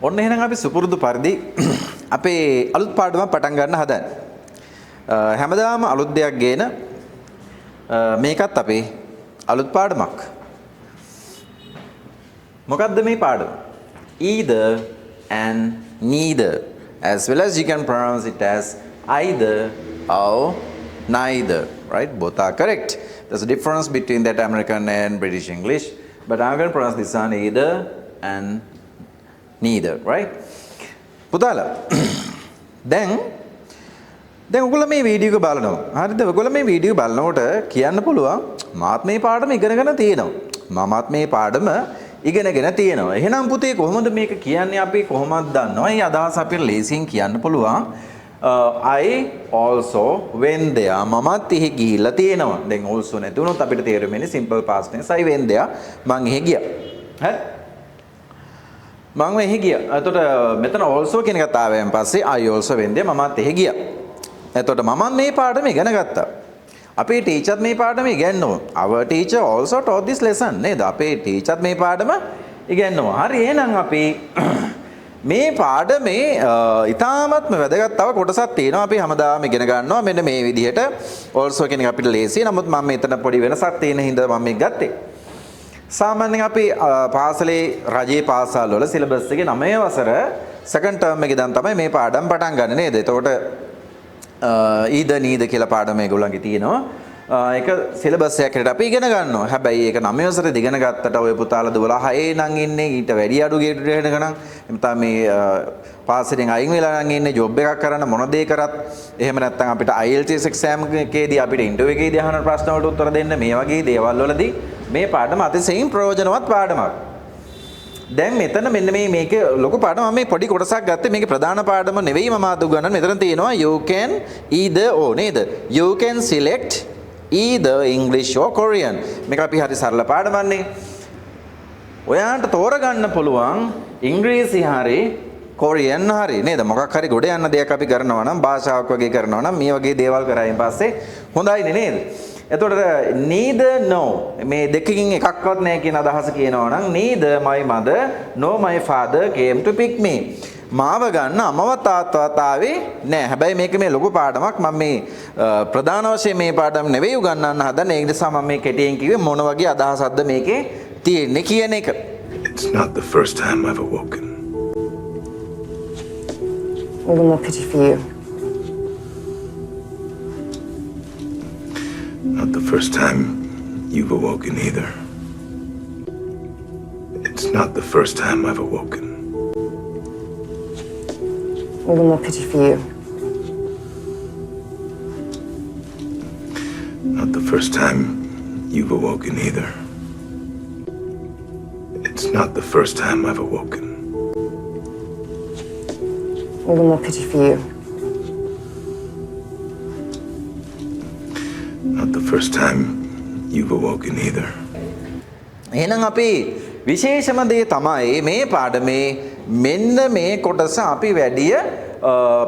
ඔන්න එහෙනම් අපි සුපුරුදු පරිදි අපේ අලුත් පාඩමක් පටන් ගන්න හදන්නේ. හැමදාම අලුත් දෙයක් ගේන මේකත් අපේ අලුත් පාඩමක්. මොකද්ද මේ පාඩම? Either and neither, as well as you can pronounce it as either or neither, right? Both are correct. There's a difference between that American and British English, but I'm going to pronounce this one either and neither, right? පුතාලා දැන් ඔයගොල්ලෝ මේ video එක බලනවා. හරිද? ඔයගොල්ලෝ මේ video බලනකොට කියන්න පුළුවන් මාත් මේ පාඩම ඉගෙනගෙන තියෙනවා. මමත් මේ පාඩම ඉගෙනගෙන තියෙනවා. එහෙනම් පුතේ කොහොමද මේක කියන්නේ අපි කොහොමද දන්නවා? මේ අදහස අපිට ලේසියෙන් කියන්න පුළුවන්. I also went there. මමත් එහෙ ගිහිල්ලා තියෙනවා. දැන් also නැති වුණොත් අපිට තේරෙන්නේ simple past tense. I went there. මං එහෙ ගියා. හරි? මම එහෙ ගියා. එතකොට මෙතන also කියන එකත් ආවයන් පස්සේ I also went there. මමත් එහෙ ගියා. එතකොට මම මේ පාඩම ඉගෙන ගත්තා. අපේ ටීචර්ත් මේ පාඩම ඉගෙනනවා. Our teacher also taught this lesson. නේද? අපේ ටීචර්ත් මේ පාඩම ඉගෙනනවා. හරි එහෙනම් අපි මේ පාඩමේ ඊටාත්ම වැදගත් තව කොටසක් තියෙනවා. අපි හැමදාම ඉගෙන ගන්නවා. මෙන්න මේ විදිහට also කියන එක අපිට ලේසි. නමුත් මම මෙතන පොඩි වෙනසක් තියෙන හින්දා මම මේක ගත්තේ. සාමාන්‍යයෙන් අපි පාසලේ රජයේ පාසල් වල සිලබස් එකේ 9 වසර සෙකන්ඩ් ටර්ම් එකේ දැන් තමයි මේ පාඩම් පටන් ගන්න නේද? එතකොට either neither කියලා පාඩම මේගොල්ලන්ගේ තියෙනවා. ඒක සිලබස් එකකට අපි ඉගෙන ගන්නවා. හැබැයි ඒක 9 වසරේ ඉගෙන ගත්තට ඔය පුතාලා 12 නම් ඉන්නේ ඊට වැඩි අඩු ගේඩ් ගණන්. එතන මේ පාසලෙන් අයින් වෙලා නම් ඉන්නේ ජොබ් එකක් කරන්න මොන දේ කරත් එහෙම නැත්නම් අපිට IELTS exam එකේදී අපිට ඉන්ටර්වියු එකේදී අහන ප්‍රශ්න වලට උත්තර දෙන්න මේ වගේ දේවල් වලදී මේ පාඩම අතිශයින් ප්‍රයෝජනවත් පාඩමක්. දැන් මෙතන මෙන්න මේක ලොකු පාඩම මම මේ පොඩි කොටසක් ගත්තේ මේකේ ප්‍රධාන පාඩම නෙවෙයි මම අද උගන්වන්නේ. මෙතන තියෙනවා you can either or නේද? You can select either English or Korean. මේක අපි හරි සරල පාඩමන්නේ. ඔයාලට තෝරගන්න පුළුවන් ඉංග්‍රීසි හරි කොරියන් හරි නේද? මොකක් හරි ගොඩ යන්න දෙයක් අපි කරනවා නම් භාෂාවක් වගේ කරනවා නම් මේ වගේ දේවල් කරායින් පස්සේ හොඳයිනේ නේද? එතකොට neither no මේ දෙකකින් එකක්වත් නැහැ කියන අදහස කියනවා නම් neither my mother nor my father came to pick me. මාව ගන්න අම්මවත් තාත්තවත් ආවේ නැහැ. හැබැයි මේක මේ ලොකු පාඩමක්. මම මේ ප්‍රධාන වශයෙන් මේ පාඩම නෙවෙයි උගන්වන්න හදන්නේ. ඒ නිසා මම මේ කෙටියෙන් කිව්වේ මොන වගේ අදහසක්ද මේකේ තියෙන්නේ කියන එක. It's not the first time I've awoken. All the more pity for you. Not the first time you've awoken either. It's not the first time I've awoken. All the more pity for you. Not the first time you've awoken either. It's not the first time I've awoken. All the more pity for you. Not the first time you've awoken either. එහෙනම් අපි විශේෂම දේ තමයි මේ පාඩමේ මෙන්න මේ කොටස අපි වැඩිය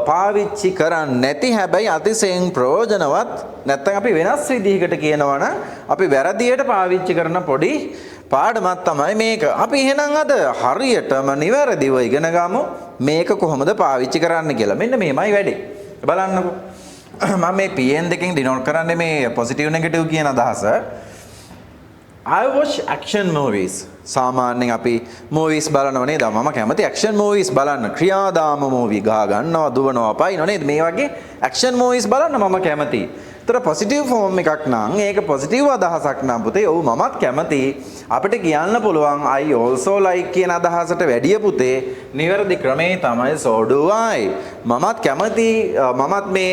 පාවිච්චි කරන්නේ නැති හැබැයි අතිශයින් ප්‍රයෝජනවත් නැත්නම් අපි වෙනස් විදිහකට කියනවා නම් අපි වැරදියට පාවිච්චි කරන පොඩි පාඩමක් තමයි මේක. අපි එහෙනම් අද හරියටම නිවැරදිව ඉගෙන ගමු මේක කොහොමද පාවිච්චි කරන්න කියලා. මෙන්න මේමයි වැඩේ. බලන්නකෝ. මම මේ PN දෙකෙන් ඩිනෝට් කරන්නේ මේ පොසිටිව් නෙගටිව් කියන අදහස. I watch action movies. සාමාන්‍යයෙන් අපි movies බලනවා නේද? මම කැමති action movies බලන්න. ක්‍රියාදාම movie ගහ ගන්නවා, දුවනවා, පයින්නවා නේද? මේ වගේ action movies බලන්න මම කැමතියි. ඒතර පොසිටිව් ෆෝම් එකක් නම් ඒක පොසිටිව් අදහසක් නම් පුතේ ඔව් මමත් කැමති. අපිට කියන්න පුළුවන් I also like කියන අදහසට වැඩිය පුතේ නිවැරදි ක්‍රමේ තමයි so do I. මමත් කැමති මමත් මේ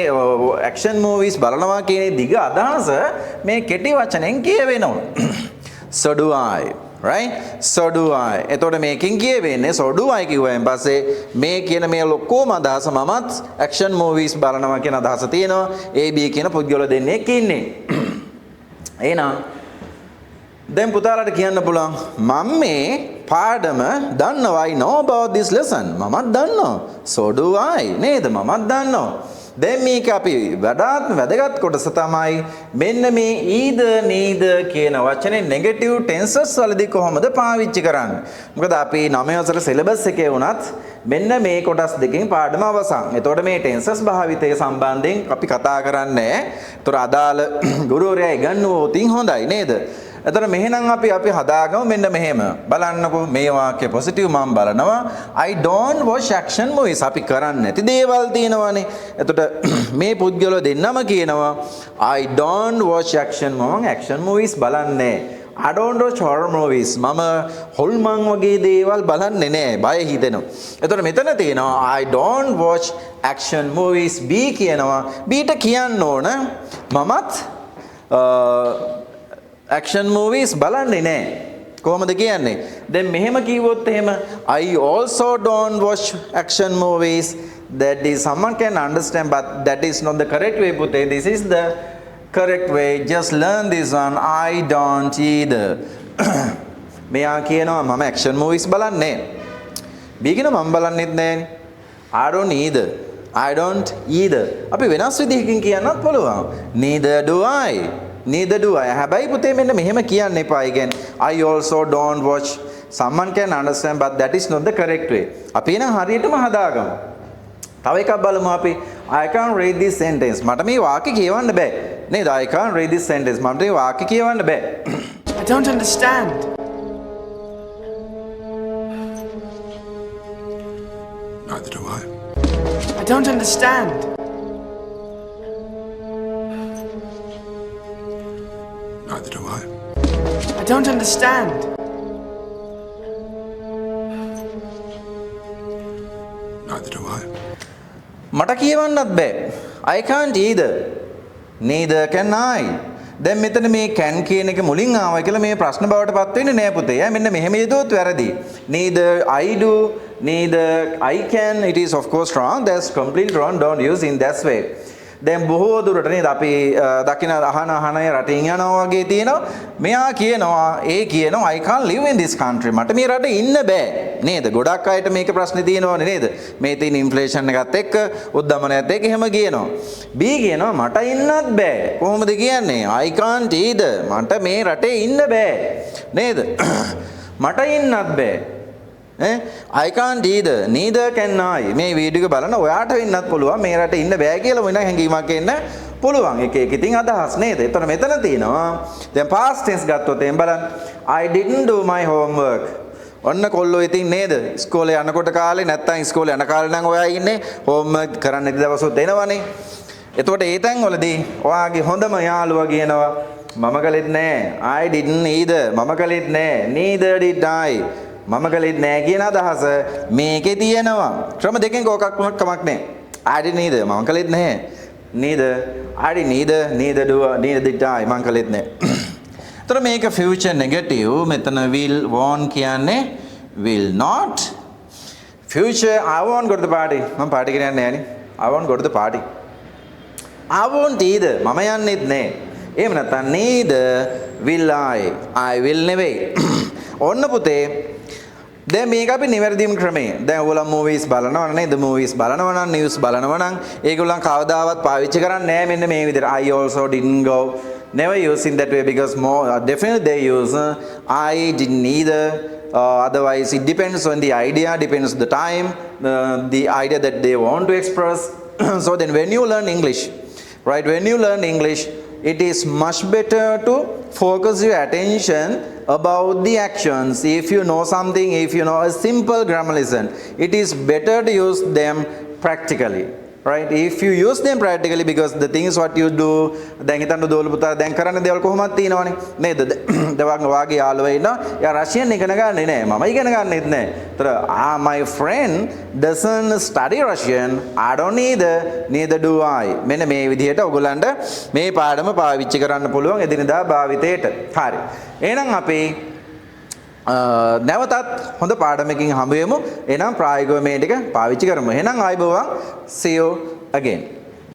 action movies බලනවා කියන දිග අදහස මේ කෙටි වචනෙන් කියවෙනවා. So do I. Right? So do I. එතකොට මේකෙන් කියවෙන්නේ so do I කිව්වයින් පස්සේ මේ කියන මේ ලොකෝම අදහස මමත් action movies බලනවා කියන අදහස තියෙනවා. AB කියන පුද්ගල දෙන්නෙක් ඉන්නේ. එහෙනම් දැන් පුතාලට කියන්න පුළුවන් මම මේ පාඩම දන්නවා I know about this lesson. මමත් දන්නවා. So do I. නේද? මමත් දන්නවා. දැන් මේක අපි වඩාත්ම වැදගත් කොටස තමයි මෙන්න මේ either neither කියන වචනේ negative tenses වලදී කොහොමද පාවිච්චි කරන්නේ. මොකද අපි 9 වසර සිලබස් එකේ වුණත් මෙන්න මේ කොටස් දෙකෙන් පාඩම අවසන්. එතකොට මේ tenses භාවිතය සම්බන්ධයෙන් අපි කතා කරන්නේ. ඒතර අදාළ ගුරුවරයා ඉගන්වුවොත් හොඳයි නේද? එතන මෙහෙනම් අපි හදාගමු මෙන්න මෙහෙම. බලන්නකෝ මේ වාක්‍ය පොසිටිව් මම බලනවා. I don't watch action movies. අපි කරන්නේ නැති දේවල් තියෙනවානේ. එතකොට මේ පුද්ගලෝ දෙන්නම කියනවා I don't watch action movies බලන්නේ. I don't watch horror movies. මම හොල්මන් වගේ දේවල් බලන්නේ නැහැ. බය හිතෙනවා. එතකොට මෙතන තියෙනවා I don't watch action movies. B කියනවා. B ට කියන්න ඕන මමත් action movies බලන්නේ නැහැ. කොහොමද කියන්නේ? දැන් මෙහෙම කිව්වොත් එහෙම I also don't watch action movies. That is someone can understand, but that is not the correct way පුතේ. This is the correct way. Just learn this one. I don't either. මෙයා කියනවා මම action movies බලන්නේ නැහැ. B කියනවා මම බලන්නෙත් නැහැ. I don't either. I don't either. අපි වෙනස් විදිහකින් කියන්නත් පුළුවන්. Neither do I. Neither do I. හැබැයි පුතේ මෙන්න මෙහෙම කියන්න එපා. කියන්නේ I also don't watch. Someone can understand, but that is not the correct way. අපි එන හරියටම හදාගමු. තව එකක් බලමු අපි. I can't read this sentence. මට මේ වාක්‍ය කියවන්න බෑ. නේද? I can't read this sentence. මට මේ වාක්‍ය කියවන්න බෑ. I don't understand. Neither do I. I don't understand. Neither do I. I don't understand. Neither do I. මට කියවන්නත් බෑ. I can't either. Neither can I. දැන් මෙතන මේ can කියන එක මුලින් ආවා කියලා මේ ප්‍රශ්න බවට පත් වෙන්නේ නෑ පුතේ. මෙන්න මෙහෙම යදුවොත් වැරදි. Neither I do, neither I can. It is of course wrong. That's completely wrong. Don't use in that way. දැන් බොහෝ දුරට නේද අපි දකින අහන රටින් යනවා වගේ තියෙනවා. මෙයා කියනවා කියනවා I can't live in this country. මට මේ රටේ ඉන්න බෑ. නේද? ගොඩක් අයට මේක ප්‍රශ්නේ තියෙනවනේ නේද? මේ තියෙන ඉන්ෆ්ලේෂන් එකත් එක්ක උද්දමනයත් එක්ක එහෙම කියනවා. B කියනවා මට ඉන්නත් බෑ. කොහොමද කියන්නේ? I can't either. මට මේ රටේ ඉන්න බෑ. නේද? මට ඉන්නත් බෑ. I can't either. Neither can I. මේ වීඩියෝ එක බලන ඔයාට වෙන්නත් පුළුවන් මේ රටේ ඉන්න බෑ කියලා වෙන හැඟීමක් එන්න පුළුවන්. එක ඉතින් අදහස් නේද? එතන මෙතන තියෙනවා. දැන් past tense ගත්තොත් එහෙනම් බලන්න. I didn't do my homework. ඔන්න කොල්ලෝ ඉතින් නේද? ඉස්කෝලේ යනකොට කාලේ නැත්තම් ඉස්කෝලේ යන කාලේ නම් ඔයා ඉන්නේ homework කරන්න නැති දවසොත් එනවනේ. එතකොට ඒ තැන් වලදී ඔයාගේ හොඳම යාළුවා කියනවා මම කළෙත් නෑ. I didn't either. මම කළෙත් නෑ. Neither did I. මම කළෙත් නෑ කියන අදහස මේකේ තියෙනවා. ක්‍රම දෙකෙන් කොකක් වුණත් කමක් නෑ. I didn't either. මම කළෙත් නැහැ. Neither. I didn't either. Neither do I. Neither did I. මම කළෙත් නෑ. එතන මේක future negative. මෙතන will won't කියන්නේ will not. Future I won't go to the party. මම පාටි කරන්නේ නෑනේ. I won't go to the party. I won't either. මම යන්නෙත් නෑ. එහෙම නැත්නම් neither will I. I will නෙවෙයි. ඔන්න පුතේ දැන් මේක අපි නිවැරදිම ක්‍රමය. දැන් ඔයගොල්ලෝ movies බලනවා නේද? movies බලනවා නම් news බලනවා නම් ඒගොල්ලන් කවදාවත් පාවිච්චි කරන්නේ නැහැ මෙන්න මේ විදිහට. I also didn't go. Never use in that way because more definitely they use I didn't either. Otherwise it depends on the idea, depends on the time, the idea that they want to express. So then when you learn English, right? When you learn English, it is much better to focus your attention about the actions. If you know something, if you know a simple grammar lesson, it is better to use them practically. Right? If you use them practically, because the things what you do, දැන් හිතන්න දෝල පුතා දැන් කරන්න දේවල් කොහොමද තියෙනවනේ නේද? දවංග වාගේ යාළුවා ඉන්නවා. යා රෂියන් ඉගෙන ගන්නේ නැහැ. මම ඉගෙන ගන්නෙත් නැහැ. ඒතර my friend doesn't study Russian. I don't either. Neither do I. මෙන්න මේ විදිහට ඔයගොල්ලන්ට මේ පාඩම පාවිච්චි කරන්න පුළුවන් එදිනදා භාවිතයට. හරි. එහෙනම් අපි නැවතත් හොඳ පාඩමකින් හමු වෙමු. එහෙනම් ප්‍රායෝගිකව මේ ටික පාවිච්චි කරමු. එහෙනම් ආයුබෝවන්. See you again.